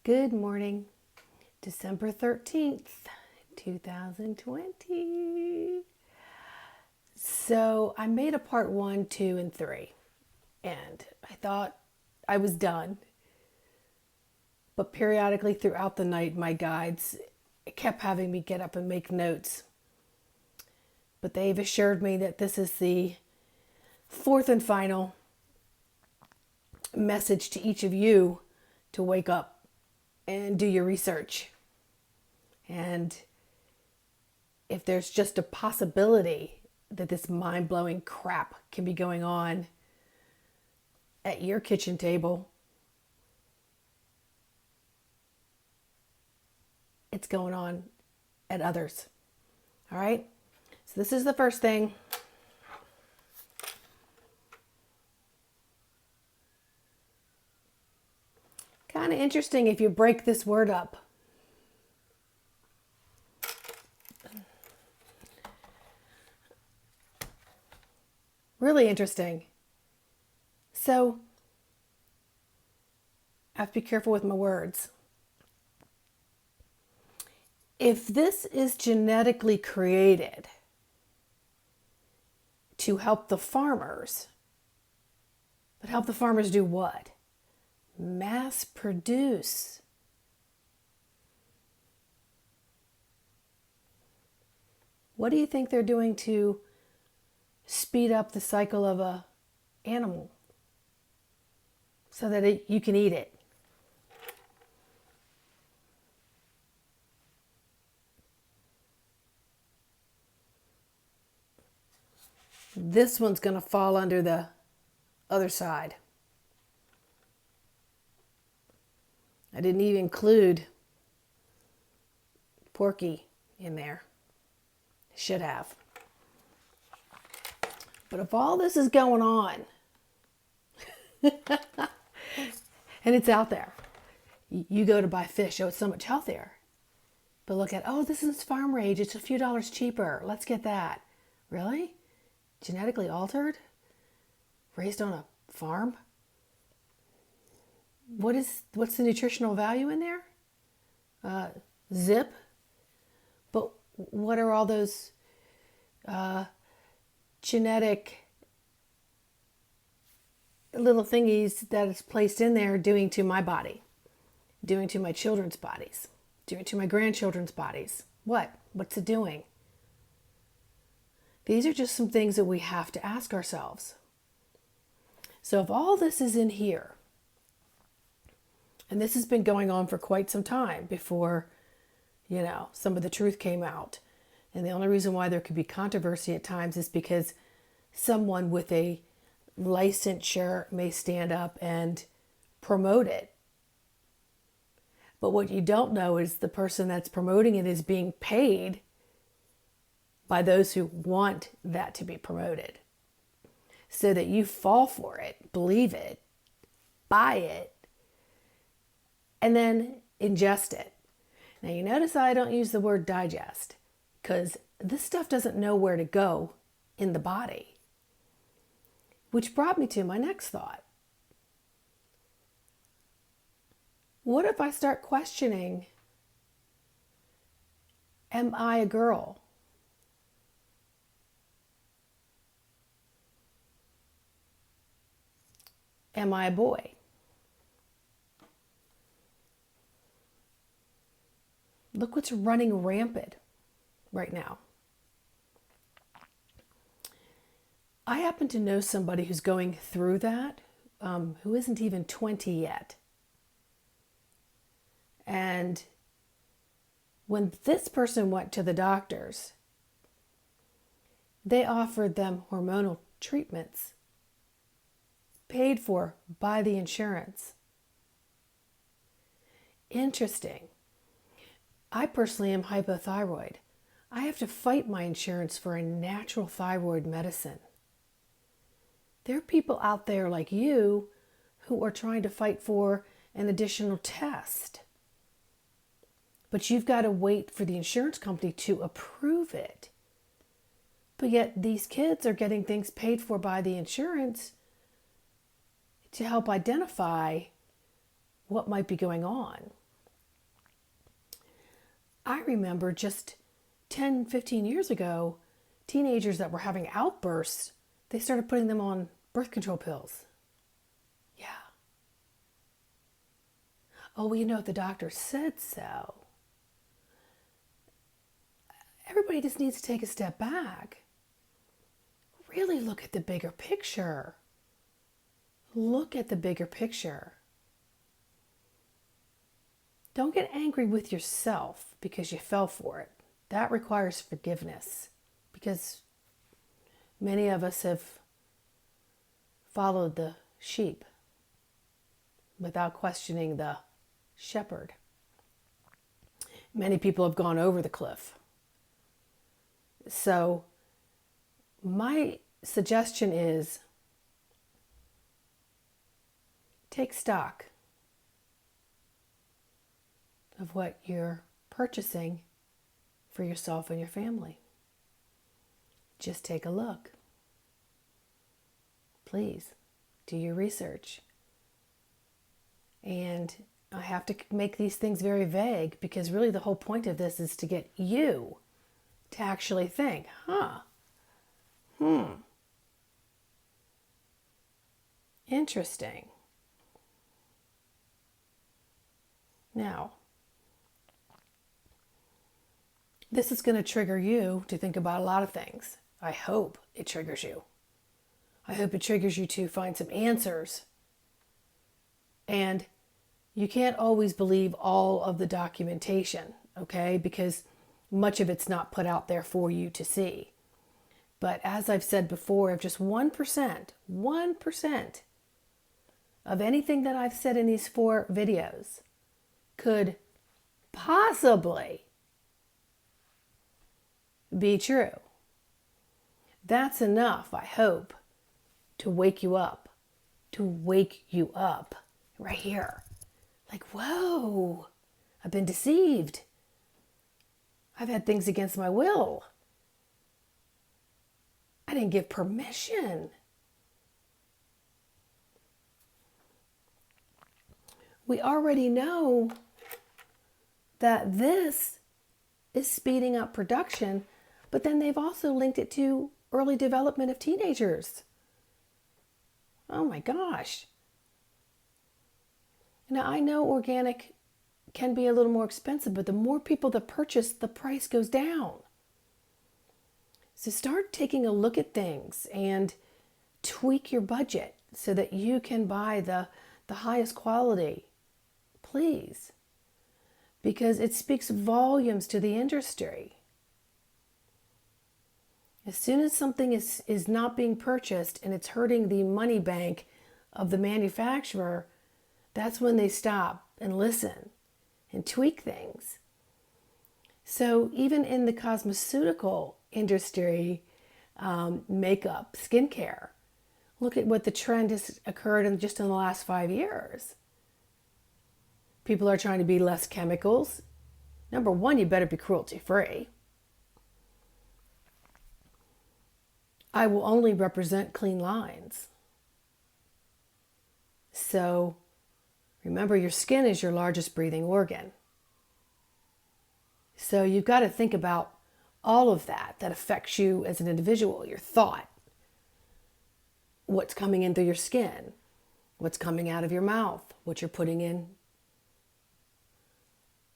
Good morning, December 13th, 2020. So I made a part 1, 2, and 3, and I thought I was done. But periodically throughout the night, my guides kept having me get up and make notes. But they've assured me that this is the fourth and final message to each of you to wake up and do your research. And if there's just a possibility that this mind-blowing crap can be going on at your kitchen table, it's going on at others. All right? So this is the first thing. Kind of interesting if you break this word up. Really interesting. So, I have to be careful with my words. If this is genetically created to help the farmers, but help the farmers do what? Mass produce. What do you think they're doing to speed up the cycle of a animal so that you can eat it? This one's going to fall under the other side. I didn't even include Porky in there. Should have. But if all this is going on, and it's out there, you go to buy fish, oh, it's so much healthier. But look at, oh, this is farm raised, it's a few dollars cheaper. Let's get that. Really? Genetically altered? Raised on a farm? What's the nutritional value in there? Zip. But what are all those genetic little thingies that is placed in there doing to my body, doing to my children's bodies, doing to my grandchildren's bodies? What's it doing? These are just some things that we have to ask ourselves. So if all this is in here, and this has been going on for quite some time before, some of the truth came out. And the only reason why there could be controversy at times is because someone with a licensure may stand up and promote it. But what you don't know is the person that's promoting it is being paid by those who want that to be promoted. So that you fall for it, believe it, buy it, and then ingest it. Now you notice I don't use the word digest because this stuff doesn't know where to go in the body. Which brought me to my next thought. What if I start questioning, am I a girl? Am I a boy? Look what's running rampant right now. I happen to know somebody who's going through that, who isn't even 20 yet. And when this person went to the doctors, they offered them hormonal treatments paid for by the insurance. Interesting. I personally am hypothyroid. I have to fight my insurance for a natural thyroid medicine. There are people out there like you who are trying to fight for an additional test. But you've got to wait for the insurance company to approve it. But yet these kids are getting things paid for by the insurance to help identify what might be going on. I remember just 10, 15 years ago, teenagers that were having outbursts, they started putting them on birth control pills. Yeah. Oh, well, if the doctor said so. Everybody just needs to take a step back. Really look at the bigger picture. Look at the bigger picture. Don't get angry with yourself because you fell for it. That requires forgiveness, because many of us have followed the sheep without questioning the shepherd. Many people have gone over the cliff. So my suggestion is take stock of what you're purchasing for yourself and your family. Just take a look. Please do your research. And I have to make these things very vague because really the whole point of this is to get you to actually think, interesting. Now, this is going to trigger you to think about a lot of things. I hope it triggers you. I hope it triggers you to find some answers. And you can't always believe all of the documentation, okay? Because much of it's not put out there for you to see. But as I've said before, if just 1% of anything that I've said in these 4 videos could possibly be true, that's enough, I hope, to wake you up. To wake you up right here. Like, whoa, I've been deceived. I've had things against my will. I didn't give permission. We already know that this is speeding up production, but then they've also linked it to early development of teenagers. Oh my gosh. Now, I know organic can be a little more expensive, but the more people that purchase, the price goes down. So start taking a look at things and tweak your budget so that you can buy the highest quality, please. Because it speaks volumes to the industry. As soon as something is not being purchased and it's hurting the money bank of the manufacturer, that's when they stop and listen and tweak things. So even in the cosmeceutical industry, makeup, skincare, look at what the trend has occurred in just in the last 5 years. People are trying to be less chemicals. Number one, you better be cruelty free. I will only represent clean lines. So remember, your skin is your largest breathing organ. So you've got to think about all of that affects you as an individual, your thought, what's coming in through your skin, what's coming out of your mouth, what you're putting in.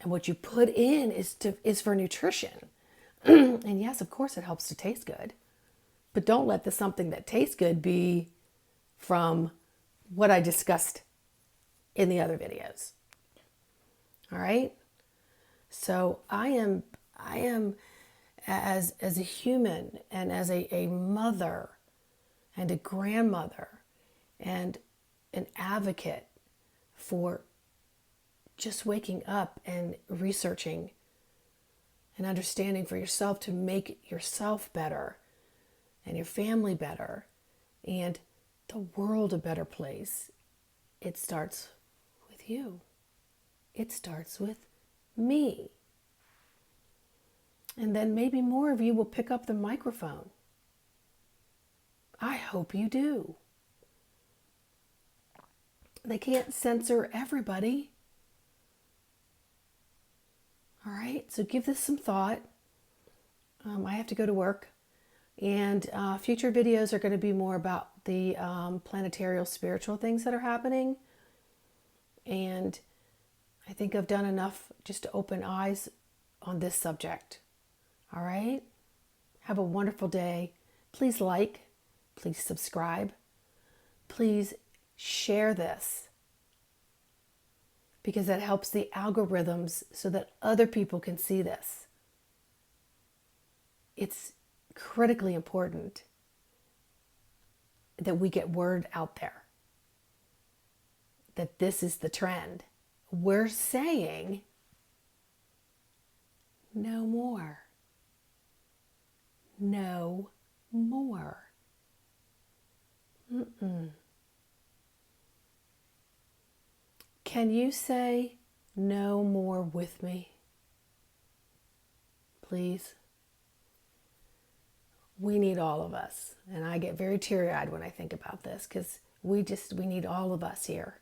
And what you put in is for nutrition. And yes, of course, it helps to taste good. But don't let the something that tastes good be from what I discussed in the other videos. All right? So I am as a human and as a mother and a grandmother and an advocate for just waking up and researching and understanding for yourself to make yourself better and your family better and the world a better place. It starts with you. It starts with me. And then maybe more of you will pick up the microphone. I hope you do. They can't censor everybody. All right, so give this some thought. I have to go to work, and future videos are going to be more about the planetarial spiritual things that are happening. And I think I've done enough just to open eyes on this subject. All right? Have a wonderful day. Please like, please subscribe, please share this, because that helps the algorithms so that other people can see this. It's critically important that we get word out there that this is the trend. We're saying no more. No more. Can you say no more with me? Please. We need all of us. And I get very teary-eyed when I think about this, because we need all of us here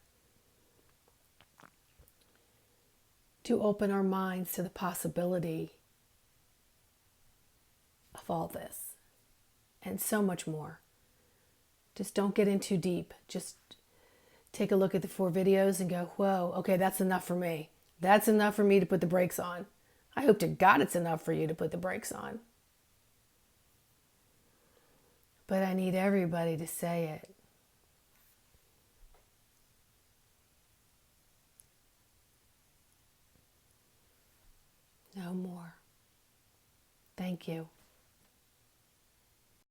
to open our minds to the possibility of all this and so much more. Just don't get in too deep. Just take a look at the 4 videos and go, whoa, okay, that's enough for me. That's enough for me to put the brakes on. I hope to God it's enough for you to put the brakes on. But I need everybody to say it. No more. Thank you.